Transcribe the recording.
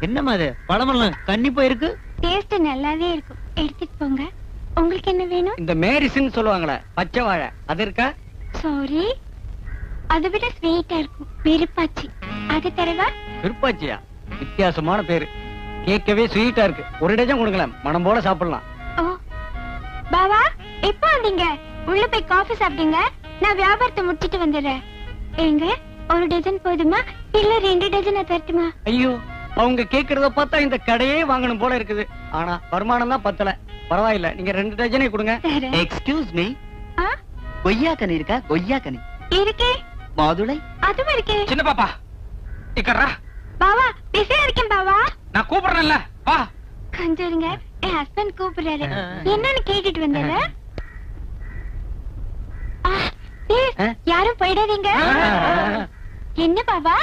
என்னமா அது பழமெல்லாம் கண்ணி போயிருக்கு. டேஸ்ட் நல்லாவே இருக்கும், எடுத்துட்டு போங்க. உங்களுக்கு என்ன வேணும்? இந்த மேரிசின்னு சொல்லுவாங்களே பச்சை வாழை, அது இருக்கா? சாரி, அதை விட ஸ்வீட்டா இருக்கும், விருப்பாச்சி. அது தரவா? விருப்பாச்சியா? வித்தியாசமான பேரு, கேட்கவே ஸ்வீட்டா இருக்கு. ஒரு டஜன் கொடுங்களேன், மனம் போல சாப்பிடலாம். ஓ பாவா, எப்ப வந்தீங்க? உள்ள போய் காஃபி சாப்பிடுங்க, நான் வியாபாரத்தை முடிச்சிட்டு வந்துடுறேன். ஏங்க, ஒரு டஜன் போதுமா இல்ல 2 டஜன் தரட்டுமா? ஐயோ, அவங்க கேக்குறத பார்த்தா இந்த கடையே வாங்கணும் போல இருக்குது. ஆனா வருமானம் தான் பத்தல. பரவாயில்ல, நீங்க 2 டஜனே கொடுங்க. எக்ஸ்கியூஸ் மீ, கொய்யாக்கனி இருக்கா? கொய்யாக்கனி இருக்கே. மாதுளை அதுவும் இருக்கே. சின்ன பாப்பா இக்கறா. பாவா, பிஸியா இருக்கேன் பாவா. நான் கூப்பிடுறேன்ல, வா. கொஞ்சம் இருங்க, என் ஹஸ்பண்ட் கூப்பிடுறாரு, என்னன்னு கேட்டுட்டு வந்துடுறேன். யாரும் போயிடாதீங்க. என்ன பாவா?